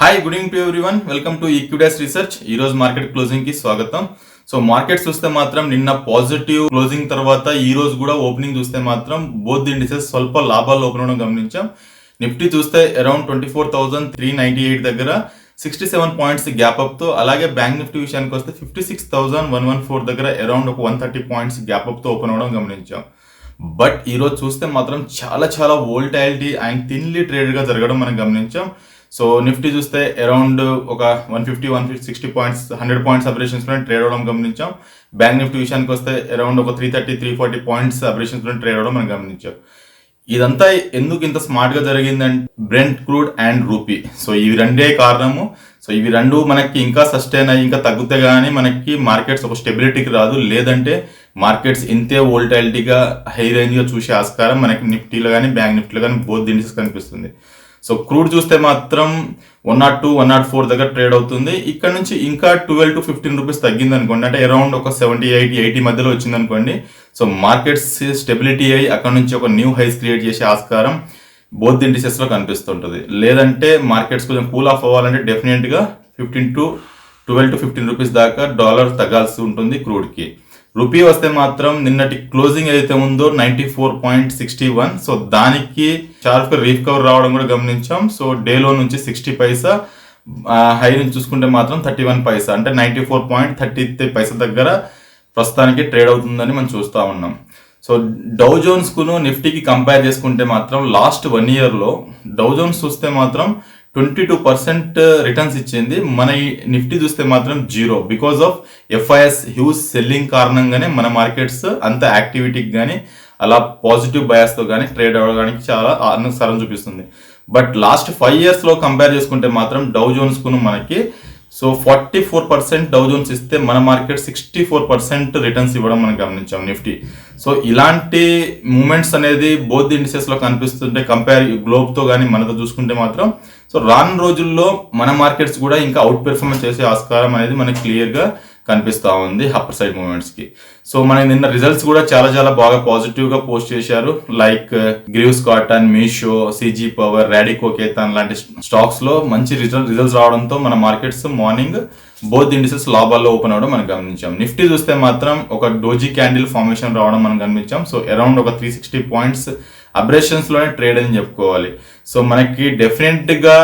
Hi, good evening to everyone. Welcome to equities research. ఈ రోజు market closing కి స్వాగతం. సో మార్కెట్ చూస్తే మాత్రం నిన్న పాజిటివ్ క్లోజింగ్ తర్వాత ఈ రోజు కూడా ఓపెనింగ్ చూస్తే మాత్రం బోత్ ఇండిసెస్ స్వల్ప లాభాలు ఓపెన్ అవడం గమనించాం. నిఫ్టీ చూస్తే అరౌండ్ 24,398 దగ్గర 67 పాయింట్స్ గ్యాప్ అప్ తో, అలాగే బ్యాంక్ నిఫ్టీ విషయానికి వస్తే 56,114 దగ్గర అరౌండ్ ఒక 130 పాయింట్స్ గ్యాప్ అప్ తో ఓపెన్ అవడం గమనించాం. బట్ ఈ రోజు చూస్తే మాత్రం చాలా వోల్టాలిటీ అండ్ థిన్లీ ట్రేడ్ గా జరగడం మనం గమనించాం. సో నిఫ్టీ చూస్తే అరౌండ్ ఒక 150-160 పాయింట్స్ 100 పాయింట్స్ అబరేషన్స్ లో ట్రేడ్ అవడం గమనించాం. బ్యాంక్ నిఫ్టీ విషయానికి వస్తే అరౌండ్ ఒక 330-340 పాయింట్స్ అబరేషన్స్ లో ట్రేడ్ అవడం మనం గమనించాం. ఇదంతా ఎందుకు ఇంత స్మార్ట్ గా జరిగిందంటే Brent crude and rupee. So ఇవి రెండే కారణము. సో ఇవి రెండు మనకి ఇంకా సస్టైన్ అయ్యి ఇంకా తగ్గితే గానీ మనకి మార్కెట్స్ ఒక స్టెబిలిటీకి రాదు, లేదంటే మార్కెట్స్ ఇంతే వోల్టాలిటీగా హై రేంజ్ గా చూసే ఆస్కారం మనకి నిఫ్టీలో కానీ బ్యాంక్ నిఫ్టీలో కానీ బోత్ ఇండిసెస్ కనిపిస్తుంది. సో క్రూడ్ చూస్తే మాత్రం 102-104 దగ్గర ట్రేడ్ అవుతుంది. ఇక్కడ నుంచి ఇంకా 12-15 రూపీస్ తగ్గింది అనుకోండి, అంటే అరౌండ్ ఒక 78-80 మధ్యలో వచ్చింది అనుకోండి. సో మార్కెట్స్ స్టెబిలిటీ అయ్యి అక్కడ నుంచి ఒక న్యూ హైస్ క్రియేట్ చేసే ఆస్కారం బోత్ ఇండిసెస్ లో కనిపిస్తుంటుంది. లేదంటే మార్కెట్స్ కొంచెం కూల్ ఆఫ్ అవ్వాలంటే డెఫినెట్ గా 12-15 రూపీస్ దాకా డాలర్ తగ్గాల్సి ఉంటుంది క్రూడ్ కి. రూపీ వస్తే మాత్రం నిన్నటి క్లోజింగ్ ఏదైతే ఉందో 94.61, సో దానికి షార్ప్ రీకవర్ రావడం కూడా గమనించాం. సో డేలో నుంచి 60 పైసా, హై నుంచి చూసుకుంటే మాత్రం 31 పైసా, అంటే 94.33 దగ్గర ప్రస్తుతానికి ట్రేడ్ అవుతుందని మనం చూస్తూ ఉన్నాం. సో డౌ జోన్స్ కును నిఫ్టీకి కంపేర్ చేసుకుంటే మాత్రం లాస్ట్ 1 year లో డౌ జోన్స్ చూస్తే మాత్రం 22% రిటర్న్స్ ఇచ్చింది. మన నిఫ్టీ చూస్తే మాత్రం 0, because of FIs huge selling కారణంగానే మన మార్కెట్స్ అంత యాక్టివిటీకి కానీ అలా పాజిటివ్ బయాస్తో కానీ ట్రేడ్ అవ్వడానికి చాలా అనుసరం చూపిస్తుంది. బట్ లాస్ట్ 5 years లో కంపేర్ చేసుకుంటే మాత్రం డౌ జోన్స్ కును మనకి 44% డౌ జోన్స్ ఇస్తే మన మార్కెట్ 64% రిటర్న్స్ ఇవ్వడం మనం గమనించాం నిఫ్టీ. సో ఇలాంటి మూమెంట్స్ అనేది బోత్ ఇండిసెస్ లో కనిపిస్తుంటే కంపేర్ గ్లోబ్ తో కానీ మనతో చూసుకుంటే మాత్రం సో రానున్న రోజుల్లో మన మార్కెట్స్ కూడా ఇంకా అవుట్ పెర్ఫార్మెన్స్ చేసే ఆస్కారం అనేది మనకి క్లియర్ గా కనిపిస్తా ఉంది అప్పర్ సైడ్ మూమెంట్స్ కి. సో మన నిన్న రిజల్ట్స్ కూడా చాలా బాగా పాజిటివ్ గా పోస్ట్ చేశారు. Like Greaves cotton, Meesho, సిజీ power, Radico Ketan లాంటి స్టాక్స్ లో మంచి రిజల్ట్స్ రావడంతో మన మార్కెట్స్ మార్నింగ్ బోత్ ఇండిసెస్ లాభాల్లో ఓపెన్ అవడం మనం గమనించాం. నిఫ్టీ చూస్తే మాత్రం ఒక డోజీ క్యాండిల్ ఫార్మేషన్ రావడం మనం గమనించాం. సో అరౌండ్ ఒక 360 పాయింట్స్ అబ్రేషన్స్ లోనే ట్రేడ్ అని చెప్పుకోవాలి. సో మనకి డెఫినెట్ గా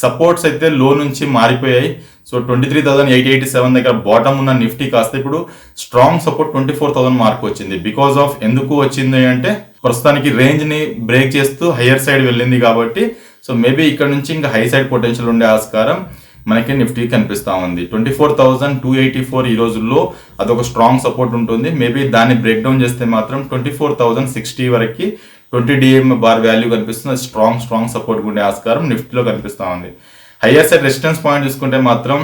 సపోర్ట్స్ అయితే లో నుంచి మారిపోయాయి. సో 23,887 దగ్గర బాటమ్ ఉన్న నిఫ్టీ కాస్త ఇప్పుడు స్ట్రాంగ్ సపోర్ట్ 24,000 మార్క్ వచ్చింది. బికాస్ ఆఫ్ ఎందుకు వచ్చింది అంటే ప్రస్తుతానికి రేంజ్ ని బ్రేక్ చేస్తూ హయ్యర్ సైడ్ వెళ్ళింది కాబట్టి, సో మేబీ ఇక్కడ నుంచి ఇంకా హై సైడ్ పొటెన్షియల్ ఉండే ఆస్కారం మనకి నిఫ్టీ కనిపిస్తా ఉంది. 24,284 ఈ రోజుల్లో అదొక స్ట్రాంగ్ సపోర్ట్ ఉంటుంది. మేబీ దాన్ని బ్రేక్ డౌన్ చేస్తే మాత్రం 24,060 వరకు 20 DM బార్ వాల్యూ కనిపిస్తుంది. స్ట్రాంగ్ సపోర్ట్ ఉండే ఆస్కారం నిఫ్టీలో కనిపిస్తా ఉంది. హైయర్ సైడ్ రెసిస్టెన్స్ పాయింట్ చూసుకుంటే మాత్రం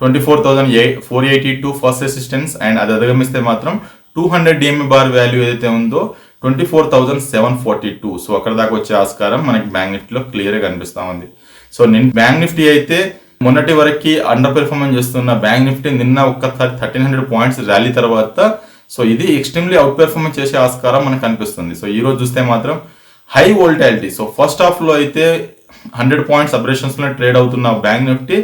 24,482 ఫస్ట్ రెసిస్టెన్స్, అండ్ అది అధిగమిస్తే మాత్రం 200 DM బార్ వాల్యూ ఏదైతే ఉందో 24,742. సో అక్కడ దాకా వచ్చే ఆస్కారం మనకి బ్యాంక్ నిఫ్టీలో క్లియర్ గా కనిపిస్తా ఉంది. సో బ్యాంక్ నిఫ్టీ అయితే మొన్నటి వరకు అండర్ పెర్ఫార్మెన్స్ చేస్తున్న బ్యాంక్ నిఫ్టీ నిన్న ఒక 1,300 పాయింట్స్ ర్యాలీ తర్వాత సో ఇది ఎక్స్ట్రీమ్లీ అవుట్ పెర్ఫార్మెన్స్ చేసే ఆస్కారం మనకు కనిపిస్తుంది. సో ఈ రోజు చూస్తే మాత్రం high volatility. So first half లో అయితే 100 పాయింట్స్ అబరేషన్స్ లో ట్రేడ్ అవుతున్న బ్యాంక్ నిఫ్టీ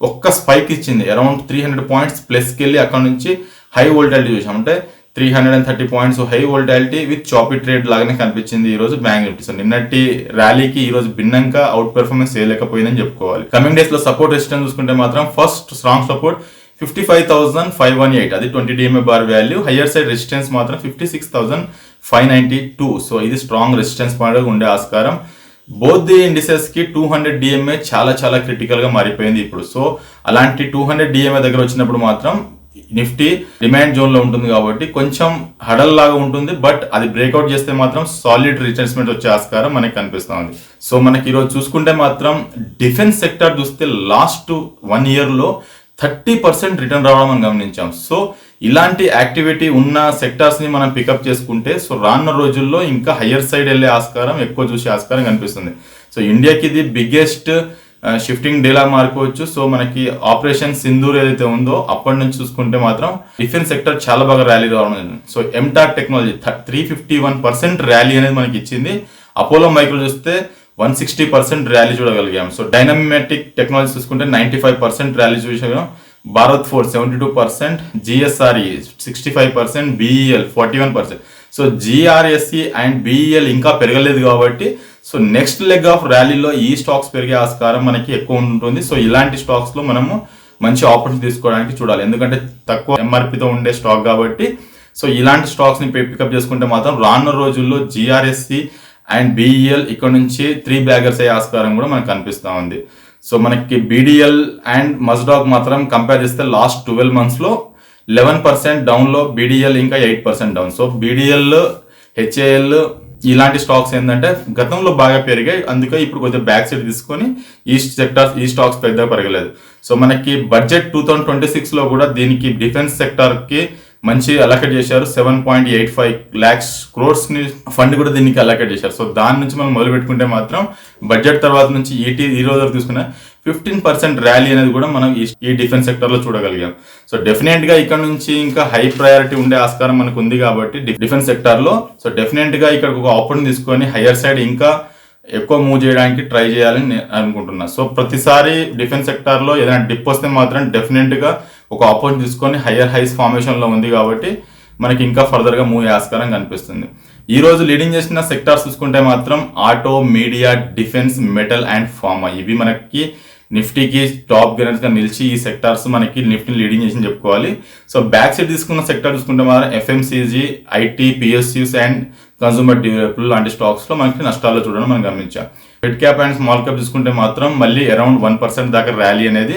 ఒక్క స్పైక్ ఇచ్చింది, అరౌండ్ 300 పాయింట్స్ ప్లస్కి వెళ్ళి అక్కడ నుంచి హై వోల్టాలిటీ చూసాం. అంటే 330 points high volatility with choppy trade లాగానే కనిపించింది ఈ రోజు బ్యాంక్ నిఫ్టీ. సో నిన్నటి ర్యాలీకి ఈ రోజు భిన్నంగా అవుట్ పెర్ఫార్మెన్స్ చేయలేకపోయిందని చెప్పుకోవాలి. కమింగ్ డేస్ లో సపోర్ట్ రెసిస్టెన్స్ చూసుకుంటే మాత్రం ఫస్ట్ స్ట్రాంగ్ సపోర్ట్ 55,518, అది 20 DM bar value. Higher side resistance మాత్రం 56,592. సో ఇది స్ట్రాంగ్ రెసిస్టెన్స్ పాయింట్ ఉండే ఆస్కారం. బోత్ ది ఇండిసెస్ కి 200 DMA చాలా క్రిటికల్ గా మారిపోయింది ఇప్పుడు. సో అలాంటి 200 DMA దగ్గర వచ్చినప్పుడు మాత్రం నిఫ్టీ డిమాండ్ జోన్ లో ఉంటుంది కాబట్టి కొంచెం హడల్ లాగా ఉంటుంది. బట్ అది బ్రేక్అవుట్ చేస్తే మాత్రం సాలిడ్ రిట్రేస్మెంట్ వచ్చే ఆస్కారం మనకి కనిపిస్తుంది. సో మనకి ఈరోజు చూసుకుంటే మాత్రం డిఫెన్స్ సెక్టర్ చూస్తే లాస్ట్ 1 year లో 30% రిటర్న్ రావడం మనం గమనించాం. సో ఇలాంటి యాక్టివిటీ ఉన్న సెక్టార్స్ ని మనం పికప్ చేసుకుంటే సో రానున్న రోజుల్లో ఇంకా హయ్యర్ సైడ్ వెళ్ళే ఆస్కారం ఎక్కువ చూసే ఆస్కారం కనిపిస్తుంది. సో ఇండియాకి ఇది బిగ్గెస్ట్ షిఫ్టింగ్ డేలా మారుకోవచ్చు. సో మనకి ఆపరేషన్ సింధూర్ ఏదైతే ఉందో అప్పటి నుంచి చూసుకుంటే మాత్రం డిఫెన్స్ సెక్టర్ చాలా బాగా ర్యాలీ రావడం. సో ఎంటాక్ టెక్నాలజీ 351% ర్యాలీ అనేది మనకి ఇచ్చింది. అపోలో మైక్రో చూస్తే 160% ర్యాలీ చూడగలిగాం. సో డైనమాటిక్ టెక్నాలజీ చూసుకుంటే 95% ర్యాలీ చూసాం. Bharat forge 72%, జిఎస్ఆర్ఈ 65%, BEL 41%. So GRSC and BEL ఇంకా పెరగలేదు కాబట్టి సో నెక్స్ట్ లెగ్ ఆఫ్ ర్యాలీలో ఈ స్టాక్స్ పెరిగే ఆస్కారం మనకి ఎక్కువ ఉంటుంది. సో ఇలాంటి స్టాక్స్లో మనము మంచి ఆపర్చునిటీ తీసుకోవడానికి చూడాలి, ఎందుకంటే తక్కువ ఎంఆర్పితో ఉండే స్టాక్ కాబట్టి. సో ఇలాంటి స్టాక్స్ని పికప్ చేసుకుంటే మాత్రం రానున్న రోజుల్లో జిఆర్ఎస్సి అండ్ బిఈఎల్ ఇక్కడ నుంచి 3 బ్యాగర్స్ అయ్యే ఆస్కారం కూడా మనకు కనిపిస్తూ ఉంది. సో మనకి బీడీఎల్ అండ్ మస్డాక్ మాత్రం కంపేర్ చేస్తే లాస్ట్ 12 monthsలో 11% డౌన్లో, బీడీఎల్ ఇంకా 8% డౌన్. సో బీడీఎల్, హెచ్ఏఎల్ ఇలాంటి స్టాక్స్ ఏంటంటే గతంలో బాగా పెరిగాయి, అందుకే ఇప్పుడు కొంచెం బ్యాక్ సైడ్ తీసుకొని ఈ స్టాక్స్ పెద్దగా పెరగలేదు. సో మనకి బడ్జెట్ 2026లో కూడా దీనికి డిఫెన్స్ సెక్టార్కి మంచి అలొకేట్ చేశారు. 7.85 lakhs crores ఫండ్ కూడా దీనికి అలొకేట్ చేశారు. సో దాని నుంచి మనం మొదలు పెట్టుకుంటే మాత్రం బడ్జెట్ తర్వాత నుంచి ఈ రోజు వరకు తీసుకున్న 15% ర్యాలీ అనేది కూడా మనం ఈ డిఫెన్స్ సెక్టర్లో చూడగలిగాం. సో డెఫినెట్గా ఇక్కడ నుంచి ఇంకా హై ప్రయారిటీ ఉండే ఆస్కారం మనకు ఉంది కాబట్టి డిఫెన్స్ సెక్టార్లో. సో డెఫినెట్గా ఇక్కడ ఒక ఆపర్చునిటీ తీసుకొని హయ్యర్ సైడ్ ఇంకా ఎక్కువ మూవ్ చేయడానికి ట్రై చేయాలని నేను అనుకుంటున్నా. సో ప్రతిసారి డిఫెన్స్ సెక్టార్లో ఏదైనా డిప్ వస్తే మాత్రం డెఫినెట్గా ఒక ఆపర్చునిటీ తీసుకొని హయ్యర్ హైస్ ఫార్మేషన్లో ఉంది కాబట్టి మనకి ఇంకా ఫర్దర్గా మూవ్ అయ్యే ఆస్కారం కనిపిస్తుంది. ఈ రోజు లీడింగ్ చేసిన సెక్టార్స్ చూసుకుంటే మాత్రం auto, media, defence, metal and pharma ఇవి మనకి నిఫ్టీకి టాప్ గెయినర్స్గా నిలిచి ఈ సెక్టార్స్ మనకి నిఫ్టీని లీడింగ్ చేసి చెప్పుకోవాలి. సో బ్యాక్ సైడ్ తీసుకున్న సెక్టార్ చూసుకుంటే మాత్రం FMCG, IT, PSUs and consumer durable లాంటి స్టాక్స్లో మనకి నష్టాల్లో చూడడం మనం గమనించాం. Mid cap and small cap చూసుకుంటే మాత్రం మళ్ళీ అరౌండ్ 1% దాకా ర్యాలీ అనేది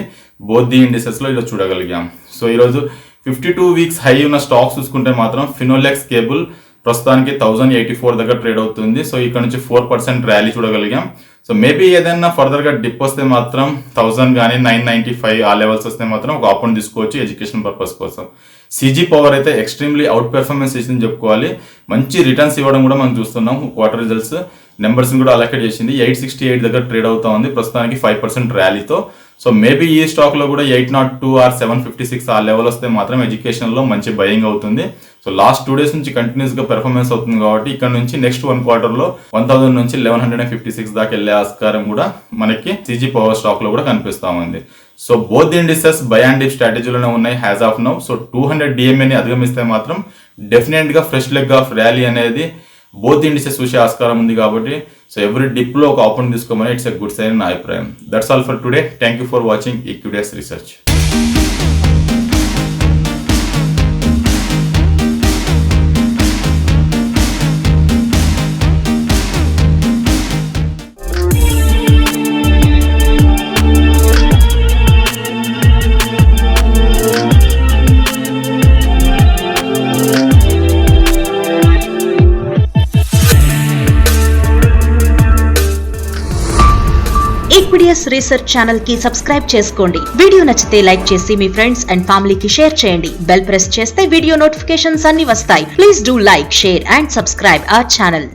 బోత్ ది ఇండిసెస్లో ఈరోజు చూడగలిగాం. సో ఈరోజు 52 weeks హై ఉన్న స్టాక్స్ చూసుకుంటే మాత్రం ఫినోలెక్స్ కేబుల్ ప్రస్తుతానికి 1084 దగ్గర ట్రేడ్ అవుతుంది. సో ఇక్కడ నుంచి 4% ర్యాలీ చూడగలిగాం. సో మేబీ ఏదైనా ఫర్దర్గా డిప్ వస్తే మాత్రం 1000 కానీ 995 ఆ లెవెల్స్ వస్తే మాత్రం ఒక ఆపర్చునిటీ తీసుకోవచ్చు ఎడ్యుకేషన్ పర్పస్ కోసం. సిజీ పవర్ అయితే ఎక్స్ట్రీమ్లీ అవుట్ పెర్ఫార్మెన్స్ చేసింది చెప్పుకోవాలి, మంచి రిటర్న్స్ ఇవ్వడం కూడా మనం చూస్తున్నాం. క్వార్టర్ రిజల్ట్స్ నెంబర్స్ని కూడా అలొకేట్ చేసింది. 868 దగ్గర ట్రేడ్ అవుతా ఉంది ప్రస్తుతానికి 5% ర్యాలీతో. సో మేబీ ఈ స్టాక్లో కూడా 802 ఆర్ 756 ఆ లెవెల్ వస్తే మాత్రం ఎడ్యుకేషన్లో మంచి బయింగ్ అవుతుంది. సో లాస్ట్ 2 days నుంచి కంటిన్యూస్గా పెర్ఫార్మెన్స్ అవుతుంది కాబట్టి ఇక్కడ నుంచి నెక్స్ట్ 1 quarterలో 1000 నుంచి 1156 దాకా వెళ్ళే ఆస్కారం కూడా మనకి సిజీ పవర్ స్టాక్లో కూడా కనిపిస్తూ ఉంది. So both indices buy and dip స్ట్రాటజీలోనే ఉన్నాయి యాజ్ ఆఫ్ నౌ. సో 200 DMAని అధిగమిస్తే మాత్రం డెఫినెట్గా ఫ్రెష్ లెగ్ ఆఫ్ ర్యాలీ అనేది బోత్ ఇండిసెస్ చూసే ఆస్కారం ఉంది కాబట్టి సో ఎవ్రీ డిప్లో ఒక ఆపర్చునిటీ తీసుకోమని ఇట్స్ ఎ గుడ్ సైన్ నా అభిప్రాయం. That's all for today. Thank you for watching equities research. Equities research channel కి సబ్స్క్రైబ్ చేసుకోండి. వీడియో నచ్చితే లైక్ చేసి మీ ఫ్రెండ్స్ అండ్ ఫ్యామిలీకి షేర్ చేయండి. బెల్ ప్రెస్ చేస్తే వీడియో నోటిఫికేషన్స్ అన్ని వస్తాయి. Please do like, share and subscribe our channel.